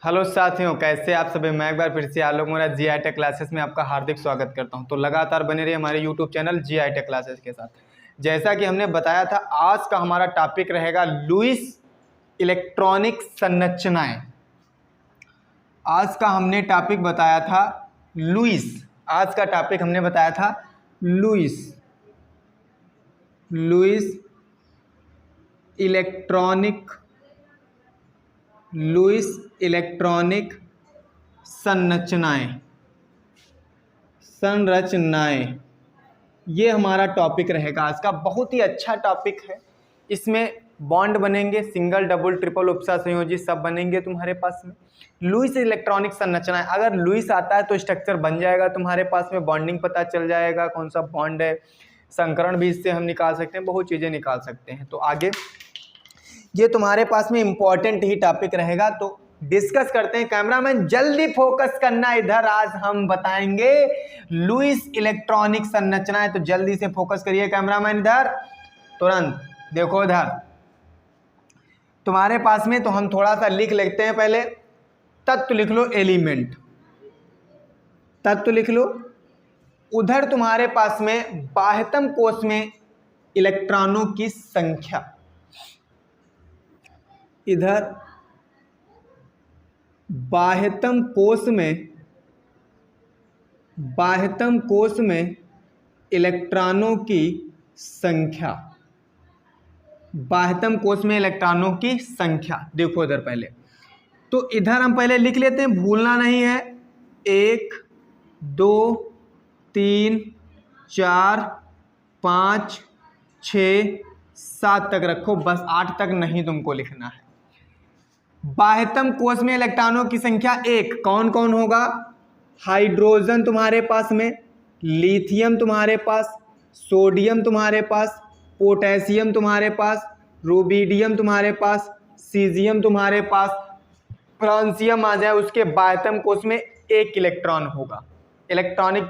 Hello साथियों, कैसे आप सभी। मैं एक बार फिर से आलोक मोरा GI टेक क्लासेस में आपका हार्दिक स्वागत करता हूं। तो लगातार बने रहिए हमारे YouTube channel GI tech classes के साथ। जैसा कि हमने बताया था, आज का हमारा टॉपिक रहेगा लुईस इलेक्ट्रॉनिक संरचनाएं। आज का हमने टॉपिक बताया था लुईस। आज का टॉपिक हमने बताया था लुईस इलेक्ट्रॉनिक संरचनाएं। ये हमारा टॉपिक रहेगा आज का। बहुत ही अच्छा टॉपिक है। इसमें बॉन्ड बनेंगे, सिंगल डबल ट्रिपल उपसा संयोजी सब बनेंगे तुम्हारे पास में। लुईस इलेक्ट्रॉनिक संरचनाएं, अगर लुईस आता है तो स्ट्रक्चर बन जाएगा तुम्हारे पास में, बॉन्डिंग पता चल जाएगा, कौन सा बॉन्ड है, संकरण भी इससे हम निकाल सकते हैं, बहुत चीजें निकाल सकते हैं। तो आगे ये तुम्हारे पास में इंपॉर्टेंट ही टॉपिक रहेगा, तो डिस्कस करते हैं। कैमरामैन जल्दी फोकस करना इधर, आज हम बताएंगे लुईस इलेक्ट्रॉनिक संरचनाएं। तो जल्दी से फोकस करिए कैमरामैन इधर, तुरंत देखो इधर तुम्हारे पास में। तो हम थोड़ा सा लिख लेते हैं। पहले तत्व लिख लो, एलिमेंट तत्व लिख लो। उधर तुम्हारे पास में बाह्यतम कोश में इलेक्ट्रॉनों की संख्या, इधर बाह्यतम कोश में इलेक्ट्रॉनों की संख्या, बाह्यतम कोश में इलेक्ट्रॉनों की संख्या देखो इधर पहले। तो इधर हम पहले लिख लेते हैं, भूलना नहीं है। 1 2 3 4 5 6 7 तक रखो, बस 8 तक नहीं तुमको लिखना है। बाह्यतम कोश में इलेक्ट्रॉनों की संख्या 1 कौन कौन होगा? हाइड्रोजन तुम्हारे पास में, लिथियम तुम्हारे पास, सोडियम तुम्हारे पास, पोटेशियम तुम्हारे पास, रुबिडियम तुम्हारे पास, सीजियम तुम्हारे पास, फ्रांसियम आ जाए उसके बाह्यतम कोश में 1 इलेक्ट्रॉन होगा। इलेक्ट्रॉनिक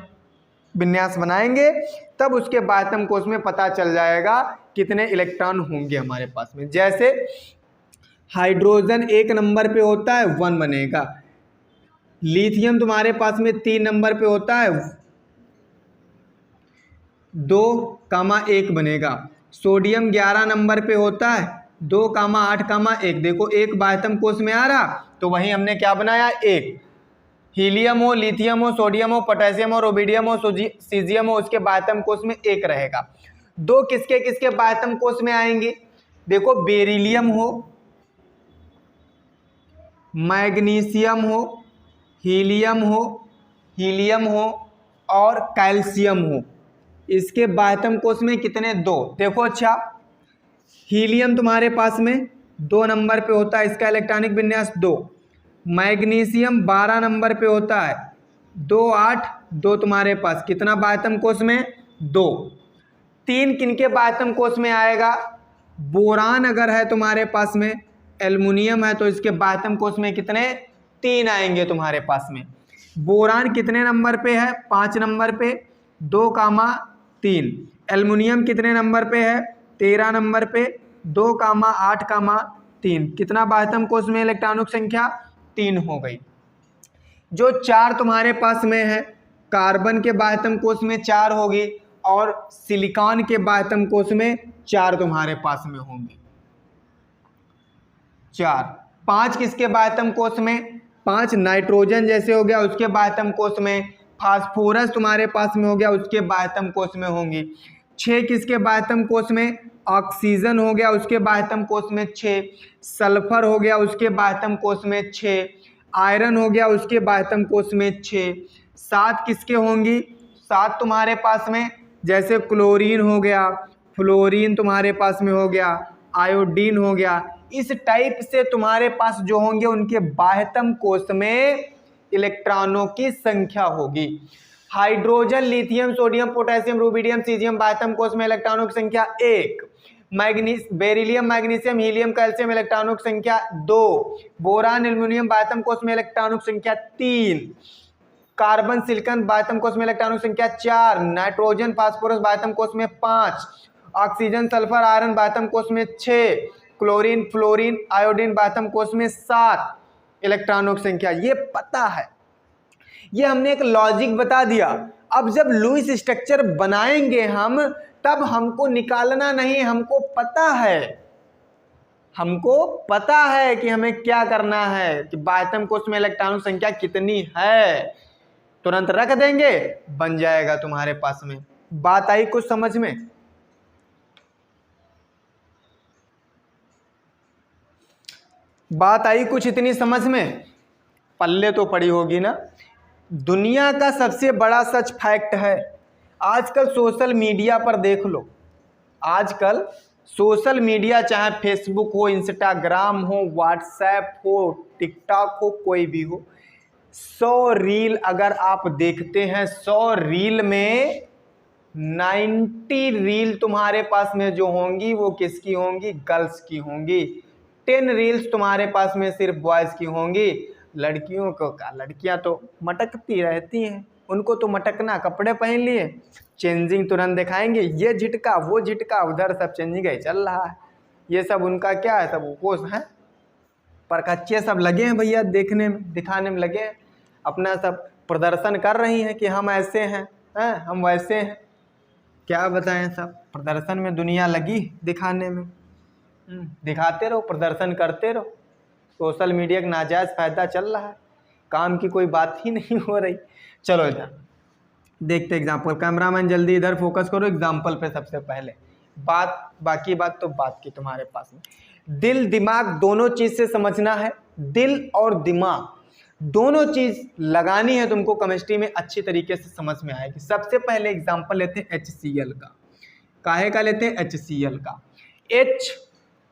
विन्यास बनाएंगे तब उसके बाह्यतम कोश में पता चल जाएगा कितने इलेक्ट्रॉन होंगे हमारे पास में। जैसे हाइड्रोजन 1 नंबर पे होता है 1 बनेगा, लिथियम तुम्हारे पास में 3 नंबर पे होता है 2,1 बनेगा, सोडियम 11 नंबर पे होता है 2,8,1। देखो 1 बाह्यतम कोश में आ रहा, तो वहीं हमने क्या बनाया 1। हीलियम हो, लिथियम हो, सोडियम हो, पोटेशियम हो, रुबिडियम हो, सीजियम हो, उसके बाह्यतम कोश में 1 रहेगा। 2 किसके किसके बाह्यतम कोश में आएंगे? देखो बेरिलियम हो, मैग्नीशियम हो, हीलियम हो और कैल्शियम हो, इसके बाह्यतम कोश में कितने? 2। देखो अच्छा, हीलियम तुम्हारे पास में 2 नंबर पे होता है, इसका इलेक्ट्रॉनिक विन्यास 2। मैग्नीशियम 12 नंबर पे होता है 2 8 2 तुम्हारे पास, कितना बाह्यतम कोश में? 2। 3 किनके बाह्यतम कोश में आएगा? बोरान अगर है तुम्हारे पास में, एल्युमिनियम है, तो इसके बाह्यतम कोश में कितने? 3 आएंगे तुम्हारे पास में। बोरान कितने नंबर पे है? 5 नंबर पे, 2,3। एल्युमिनियम कितने नंबर पे है? 13 नंबर पे, 2,8,3। कितना बाह्यतम कोश में इलेक्ट्रॉनों की संख्या? 3 हो गई। जो 4 तुम्हारे पास में है, कार्बन के बाह्यतम कोश में 4 होगी और सिलिकॉन के बाह्यतम कोश में 4 तुम्हारे पास में होंगी। 4। 5 किसके बाह्यतम कोश में? 5 नाइट्रोजन जैसे हो गया उसके बाह्यतम कोश में, फास्फोरस तुम्हारे पास में हो गया उसके बाह्यतम कोश में होंगी। 6 किसके बाह्यतम कोश में? ऑक्सीजन हो गया उसके बाह्यतम कोश में 6, सल्फर हो गया उसके बाह्यतम कोश में 6, आयरन हो गया उसके बाह्यतम कोश में 6। 7 किसके होंगी? 7 तुम्हारे पास में, जैसे क्लोरीन हो गया, फ्लोरीन तुम्हारे पास में हो गया, आयोडीन हो गया। इस टाइप से तुम्हारे पास जो होंगे उनके बाह्यतम कोश में इलेक्ट्रॉनों की संख्या होगी। Hydrogen, lithium, sodium, potassium, rubidium, caesium बाह्यतम कोश में इलेक्ट्रॉनों की संख्या 1। बेरिलियम, मैग्नीशियम, हीलियम, कैल्शियम इलेक्ट्रॉनों की संख्या 2। बोरान, एल्युमिनियम बाह्यतम कोश में इलेक्ट्रॉनों की संख्या 3। कार्बन, सिलिकॉन बाह्यतम कोश में इलेक्ट्रॉनों की संख्या 4। नाइट्रोजन, फास्फोरस बाह्यतम कोश में 5। ऑक्सीजन, सल्फर, आयरन बाह्यतम कोश में 6। क्लोरीन, फ्लोरीन, आयोडीन बाह्यतम कोश में 7। इलेक्ट्रॉनों की संख्या, ये पता है, ये हमने एक लॉजिक बता दिया। अब जब लुईस स्ट्रक्चर बनाएंगे हम, तब हमको निकालना नहीं, हमको पता है, हमको पता है कि हमें क्या करना है, कि बाह्यतम कोश में इलेक्ट्रॉनों की संख्या कितनी है, तुरंत रख देंगे, बन जाएगा तुम्हारे पास में। बात आई कुछ समझ में? बात आई कुछ इतनी समझ में? पल्ले तो पड़ी होगी ना। दुनिया का सबसे बड़ा सच फैक्ट है, आजकल सोशल मीडिया पर देख लो, आजकल सोशल मीडिया चाहे फेसबुक हो, इंस्टाग्राम हो, व्हाट्सएप हो, टिकटॉक हो, कोई भी हो, 100 रील अगर आप देखते हैं, 100 रील में 90 रील तुम्हारे पास में जो होंगी वो किसकी होंगी? गर्ल्स की होंगी। 10 रील्स तुम्हारे पास में सिर्फ बॉयज़ की होंगी। लड़कियों को का, लड़कियां तो मटकती रहती हैं, उनको तो मटकना, कपड़े पहन लिए, चेंजिंग तुरंत दिखाएंगे, ये झिटका वो झिटका, उधर सब चेंजिंग ही चल रहा है। ये सब उनका क्या है, सब वो हैं परखच्चे सब लगे हैं भैया, देखने में दिखाने में लगे हैं, अपना सब प्रदर्शन कर रही हैं कि हम ऐसे हैं, हम वैसे हैं। क्या बताएं, सब प्रदर्शन में दुनिया लगी दिखाने में। दिखाते रहो, प्रदर्शन करते रहो, सोशल मीडिया का नाजायज़ फ़ायदा चल रहा है, काम की कोई बात ही नहीं हो रही। चलो इधर देखते एग्जाम्पल, कैमरामैन जल्दी इधर फोकस करो एग्जाम्पल पे सबसे पहले। बात बाकी बात तो बात की तुम्हारे पास में, दिल दिमाग दोनों चीज़ से समझना है, दिल और दिमाग दोनों चीज़ लगानी है तुमको, केमिस्ट्री में अच्छी तरीके से समझ में आएगी। सबसे पहले एग्जाम्पल लेते हैं HCl का। काहे का लेते हैं? HCl का। H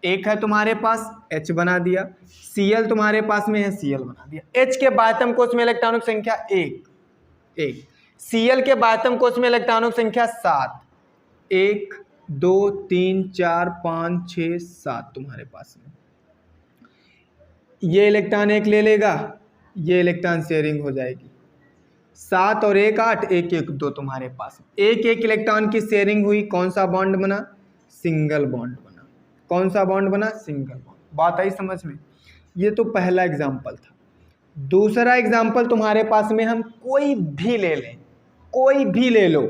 एक है तुम्हारे पास, H बना दिया, Cl तुम्हारे पास में है, Cl बना दिया। H के बाह्यतम कोश में इलेक्ट्रॉनों की संख्या 1, Cl के बाह्यतम कोश में इलेक्ट्रॉनों की संख्या 7, 1 2 3 4 5 6 7 तुम्हारे पास में। ये इलेक्ट्रॉन एक ले लेगा, ये इलेक्ट्रॉन शेयरिंग हो जाएगी, 7 और 1 8, 1 1 2 तुम्हारे पास। एक एक इलेक्ट्रॉन की शेयरिंग हुई, कौन सा बॉन्ड बना? सिंगल बॉन्ड बना। कौन सा बॉन्ड बना? Single bond. बात आई समझ में? ये तो पहला एग्जाम्पल था। दूसरा एग्जाम्पल तुम्हारे पास में हम कोई भी ले लें, कोई भी ले लो,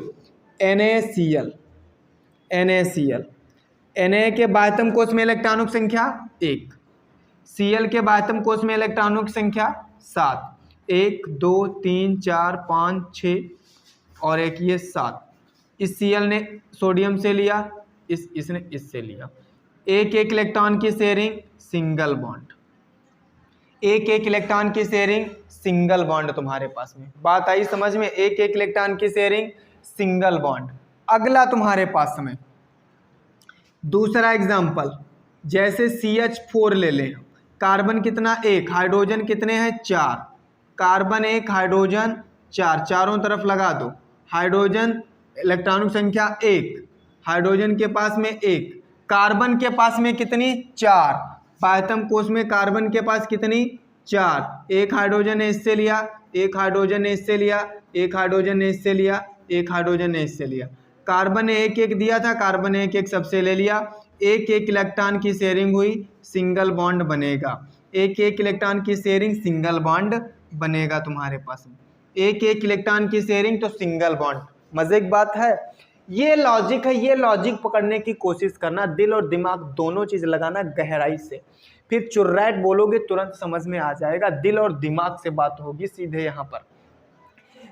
NaCl। Na के बाह्यतम कोश में इलेक्ट्रॉनों की संख्या 1, Cl के बाह्यतम कोश में इलेक्ट्रॉनों की संख्या 7, 1 2 3 4 5 6 और एक ये 7। इस Cl ने सोडियम से लिया, इसने इससे लिया, एक एक इलेक्ट्रॉन की शेयरिंग, सिंगल बॉन्ड, एक एक इलेक्ट्रॉन की शेयरिंग, सिंगल बॉन्ड तुम्हारे पास में। बात आई समझ में? एक एक इलेक्ट्रॉन की शेयरिंग, सिंगल बॉन्ड। अगला तुम्हारे पास में दूसरा एग्जाम्पल, जैसे CH4 ले लें, कार्बन कितना? 1, हाइड्रोजन कितने हैं? 4, कार्बन 1 हाइड्रोजन 4, चारों तरफ लगा दो, हाइड्रोजन इलेक्ट्रॉनों की संख्या 1, हाइड्रोजन के पास में 1, कार्बन के पास में कितनी? 4, बाह्यतम कोश में कार्बन के पास कितनी? 4, एक हाइड्रोजन ने इससे लिया, एक हाइड्रोजन ने इससे लिया, एक हाइड्रोजन ने इससे लिया, एक हाइड्रोजन ने इससे लिया, कार्बन ने एक एक दिया था, कार्बन ने एक एक सबसे ले लिया, एक एक इलेक्ट्रॉन की शेयरिंग हुई, सिंगल बॉन्ड बनेगा, एक एक इलेक्ट्रॉन की शेयरिंग, सिंगल बॉन्ड बनेगा तुम्हारे पास में, एक एक इलेक्ट्रॉन की शेयरिंग तो सिंगल बॉन्ड। मजे की बात है, ये लॉजिक है, ये लॉजिक पकड़ने की कोशिश करना, दिल और दिमाग दोनों चीज़ लगाना गहराई से, फिर चुर्रैट बोलोगे तुरंत समझ में आ जाएगा। दिल और दिमाग से बात होगी सीधे, यहाँ पर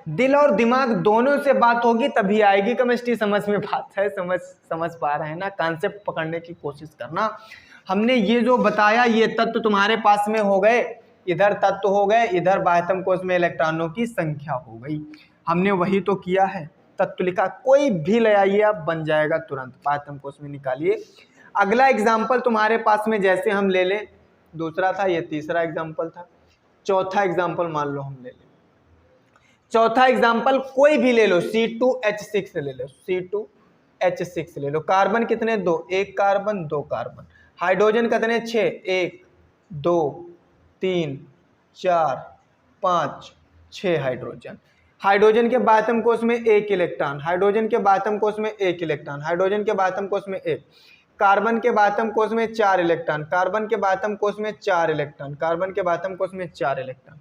दिल और दिमाग दोनों से बात होगी तभी आएगी केमिस्ट्री समझ में। बात है, समझ पा रहे हैं ना? कॉन्सेप्ट पकड़ने की कोशिश करना। हमने ये जो बताया ये तत्व तुम्हारे पास में हो गए, इधर तत्व हो गए, इधर बाह्यतम कोश में इलेक्ट्रॉनों की संख्या हो गई, हमने वही तो किया है, तत्व लिखा, कोई भी ले आइए आप, बन जाएगा तुरंत, बाह्यतम कोश में निकालिए। अगला एग्जाम्पल तुम्हारे पास में जैसे हम ले लें, दूसरा था ये, तीसरा एग्जाम्पल था, चौथा एग्जाम्पल मान लो हम ले लें, चौथा एग्जाम्पल कोई भी ले लो, C2H6 ले लो, C2H6 ले लो, कार्बन कितने? 2, एक कार्बन 2 कार्बन, हाइड्रोजन कितने? 6, 1 2 3 4 5 6 हाइड्रोजन, हाइड्रोजन के बाह्यतम कोश में 1 इलेक्ट्रॉन, हाइड्रोजन के बाह्यतम कोश में 1 इलेक्ट्रॉन, हाइड्रोजन के बाह्यतम कोश में 1, कार्बन के बातम कोष में 4 इलेक्ट्रॉन, कार्बन के बातम कोष में 4 इलेक्ट्रॉन, कार्बन के बातम कोष में 4 इलेक्ट्रॉन।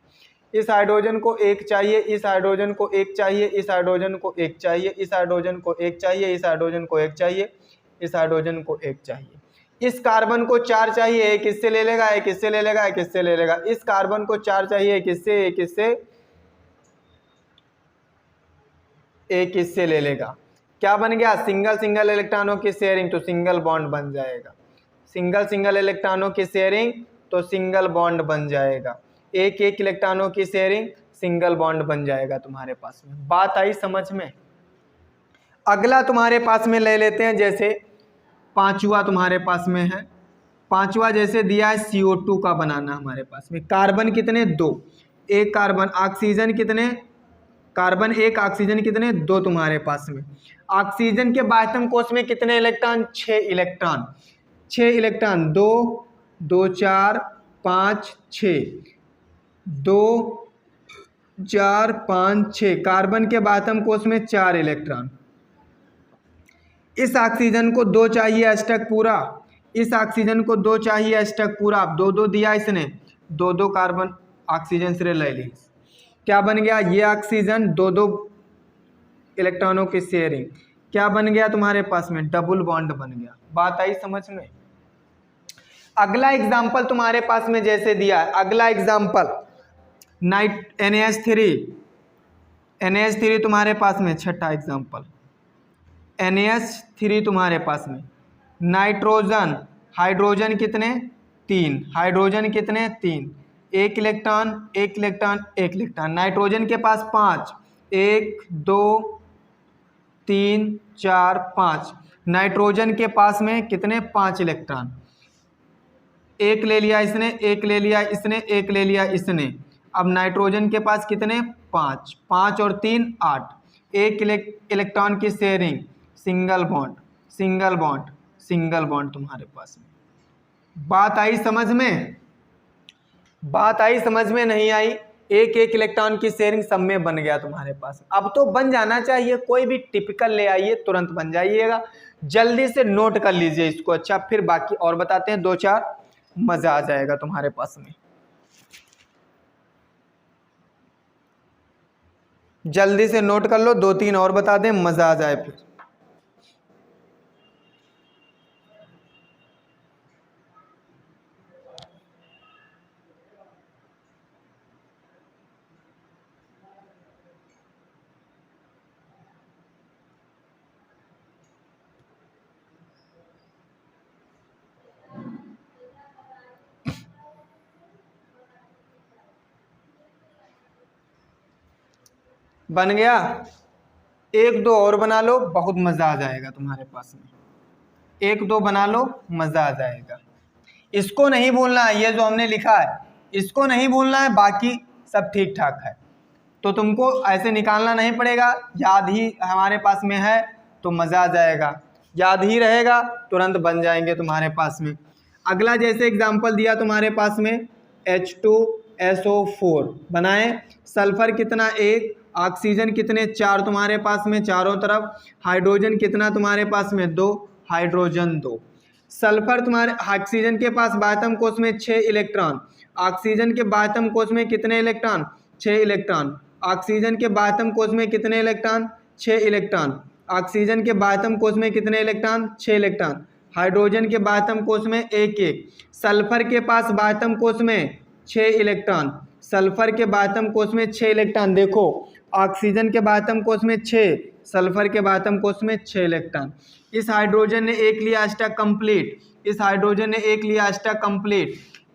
इस हाइड्रोजन को एक चाहिए, इस हाइड्रोजन को एक चाहिए, इस हाइड्रोजन को एक चाहिए, इस हाइड्रोजन को एक चाहिए, इस हाइड्रोजन को एक चाहिए, इस हाइड्रोजन को एक चाहिए। इस कार्बन को 4 चाहिए, एक इससे ले लेगा, एक इससे ले लेगा, एक इससे ले लेगा। इस कार्बन को 4 चाहिए, एक इससे, एक इससे, एक इससे ले लेगा। क्या बन गया? सिंगल सिंगल इलेक्ट्रॉनों की शेयरिंग, तो सिंगल बॉन्ड बन जाएगा। सिंगल सिंगल इलेक्ट्रॉनों की शेयरिंग तो सिंगल बॉन्ड बन जाएगा। एक एक इलेक्ट्रॉनों की शेयरिंग सिंगल बॉन्ड बन जाएगा तुम्हारे पास में। बात आई समझ में? अगला तुम्हारे पास में ले लेते हैं, जैसे पांचवा तुम्हारे पास में है। पांचवा जैसे दिया है CO2 का बनाना हमारे पास में। कार्बन कितने? 2। एक कार्बन, ऑक्सीजन कितने? कार्बन 1, ऑक्सीजन कितने? 2 तुम्हारे पास में। ऑक्सीजन के बातम कोष में कितने इलेक्ट्रॉन? 6 इलेक्ट्रॉन। 6 इलेक्ट्रॉन, 2 2 4 5 6, 2 4 5 6। कार्बन के बातम कोष में 4 इलेक्ट्रॉन। इस ऑक्सीजन को 2 चाहिए अष्टक पूरा, इस ऑक्सीजन को 2 चाहिए अष्टक पूरा। 2 2 दिया इसने, 2 2 कार्बन ऑक्सीजन से ले ली। क्या बन गया? ये ऑक्सीजन 2 2 इलेक्ट्रॉनों की शेयरिंग। क्या बन गया तुम्हारे पास में? डबल बॉन्ड बन गया। बात आई समझ में? अगला एग्जाम्पल तुम्हारे पास में जैसे दिया है, अगला एग्जाम्पल NaH3 तुम्हारे पास में। छठा एग्जाम्पल NaH3 तुम्हारे पास में। नाइट्रोजन, हाइड्रोजन कितने? 3। हाइड्रोजन कितने? 3। एक इलेक्ट्रॉन, एक इलेक्ट्रॉन, एक इलेक्ट्रॉन। नाइट्रोजन के पास 5, 1 2 3 4 5। नाइट्रोजन के पास में कितने? 5 इलेक्ट्रॉन। एक ले लिया इसने, एक ले लिया इसने, एक ले लिया इसने। अब नाइट्रोजन के पास कितने? 5। 5 और 3 8। एक इलेक्ट्रॉन की sharing, single bond, single bond, single bond तुम्हारे पास में। बात आई समझ में? बात आई समझ में? नहीं आई? एक एक इलेक्ट्रॉन की शेयरिंग सब में बन गया तुम्हारे पास। अब तो बन जाना चाहिए, कोई भी टिपिकल ले आइए तुरंत बन जाइएगा। जल्दी से नोट कर लीजिए इसको। अच्छा, फिर बाकी और बताते हैं 2-4, मजा आ जाएगा तुम्हारे पास में। जल्दी से नोट कर लो, 2-3 और बता दें, मजा आ जाए फिर। बन गया? 1-2 और बना लो, बहुत मजा आ जाएगा तुम्हारे पास में। 1-2 बना लो, मजा आ जाएगा। इसको नहीं भूलना है, ये जो हमने लिखा है इसको नहीं भूलना है, बाकी सब ठीक ठाक है। तो तुमको ऐसे निकालना नहीं पड़ेगा, याद ही हमारे पास में है तो मजा आ जाएगा। याद ही रहेगा, तुरंत बन जाएंगे तुम्हारे पास में। अगला जैसे एग्जाम्पल दिया तुम्हारे पास में, H2SO4 बनाए। सल्फर कितना? 1। ऑक्सीजन कितने? 4 तुम्हारे पास में चारों तरफ। हाइड्रोजन कितना तुम्हारे पास में? 2। हाइड्रोजन 2। सल्फर तुम्हारे, ऑक्सीजन के पास बातम कोष में 6 इलेक्ट्रॉन। ऑक्सीजन के बातम कोष में कितने इलेक्ट्रॉन? 6 इलेक्ट्रॉन। ऑक्सीजन के बातम कोष में कितने इलेक्ट्रॉन? 6 इलेक्ट्रॉन। ऑक्सीजन के बातम कोष में कितने इलेक्ट्रॉन? 6 इलेक्ट्रॉन। हाइड्रोजन के बातम कोष में 1-1। सल्फर के पास बातम कोष में 6 इलेक्ट्रॉन। सल्फर के बातम कोष में 6 इलेक्ट्रॉन। देखो, ऑक्सीजन के बातम कोष में 6, सल्फर के बातम कोष में 6 इलेक्ट्रॉन। इस हाइड्रोजन ने 1 लिया अष्टक कंप्लीट, इस हाइड्रोजन ने 1 लिया अष्टक कंप्लीट।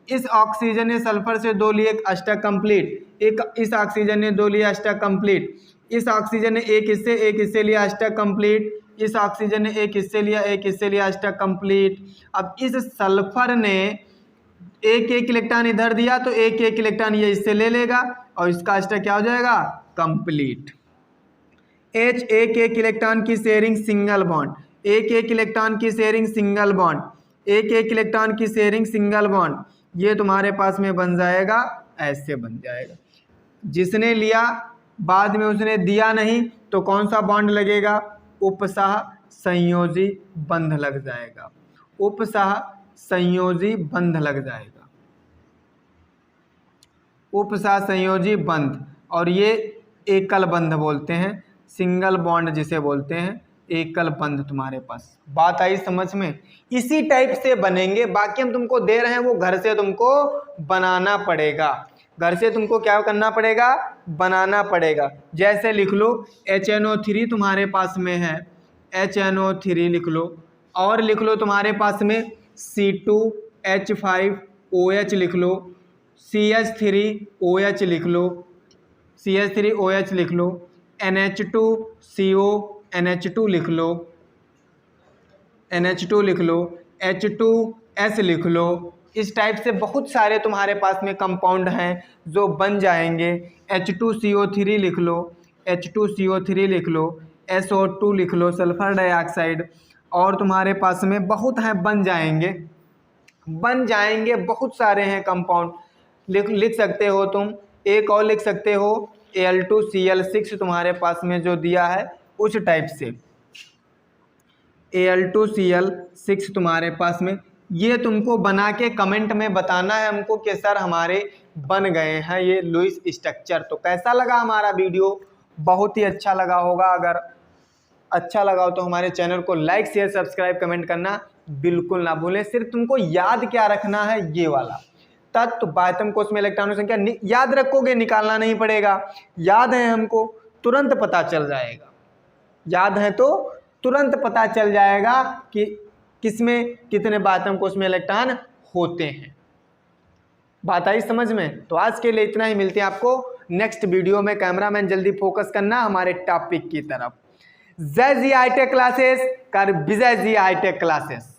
इस ऑक्सीजन ने सल्फर से 2 लिए अष्टक कंप्लीट। इस ऑक्सीजन ने 2 लिया अष्टक कंप्लीट। इस ऑक्सीजन ने एक इससे लिया अष्टक कंप्लीट। इस ऑक्सीजन ने एक इससे लिया अष्टक कंप्लीट। अब इस सल्फर ने 1-1 इलेक्ट्रॉन इधर दिया तो 1-1 इलेक्ट्रॉन ये इससे ले लेगा और इसका अष्टक क्या हो जाएगा? कंप्लीट। H 1-1 इलेक्ट्रॉन की शेयरिंग सिंगल बॉन्ड, 1-1 इलेक्ट्रॉन की शेयरिंग सिंगल बॉन्ड, 1-1 इलेक्ट्रॉन की शेयरिंग सिंगल बॉन्ड। ये तुम्हारे पास में बन जाएगा, ऐसे बन जाएगा। जिसने लिया बाद में उसने दिया नहीं तो कौन सा बॉन्ड लगेगा? उपसह संयोजी बंध लग जाएगा। उपसह संयोजी बंध लग जाएगा, उपसह संयोजी बंध। और ये एकल बंध बोलते हैं, सिंगल बॉन्ड जिसे बोलते हैं, एकल बंध तुम्हारे पास। बात आई समझ में? इसी टाइप से बनेंगे, बाकी हम तुमको दे रहे हैं वो घर से तुमको बनाना पड़ेगा, घर से तुमको क्या करना पड़ेगा, बनाना पड़ेगा। जैसे लिख लो HNO3 तुम्हारे पास में है, HNO3 लिख लो, और लिख लो तुम्हारे पास में C2H5OH लिख लो, CH3OH लिख लो, CH3OH लिख लो, NH2CO NH2 लिख लो, NH2 लिख लो, H2S लिख लो। इस टाइप से बहुत सारे तुम्हारे पास में कंपाउंड हैं जो बन जाएंगे। H2CO3 लिख लो, H2CO3 लिख लो, SO2 लिख लो, सल्फर डाइऑक्साइड, और तुम्हारे पास में बहुत हैं, बन जाएंगे बहुत सारे हैं कंपाउंड। लिख सकते हो तुम, एक और लिख सकते हो Al2Cl6 तुम्हारे पास में जो दिया है उस टाइप से, Al2Cl6 तुम्हारे पास में। ये तुमको बना के कमेंट में बताना है हमको कि सर हमारे बन गए हैं ये लुईस स्ट्रक्चर। तो कैसा लगा हमारा वीडियो? बहुत ही अच्छा लगा होगा। अगर अच्छा लगा हो तो हमारे चैनल को लाइक शेयर सब्सक्राइब कमेंट करना बिल्कुल ना भूलें। सिर्फ तुमको याद क्या रखना है, ये वाला तत्व बाह्यतम कोश में इलेक्ट्रॉनों की संख्या याद रखोगे, निकालना नहीं पड़ेगा। याद है हमको, तुरंत पता चल जाएगा, याद है तो तुरंत पता चल जाएगा कि किसमें कितने बाह्यतम कोश में इलेक्ट्रॉन होते हैं। बात आई समझ में? तो आज के लिए इतना ही, मिलते हैं आपको नेक्स्ट वीडियो में। कैमरामैन जल्दी फोकस करना हमारे टॉपिक की तरफ। जय जी हाईटेक क्लासेस कर, विजय जी हाईटेक क्लासेस।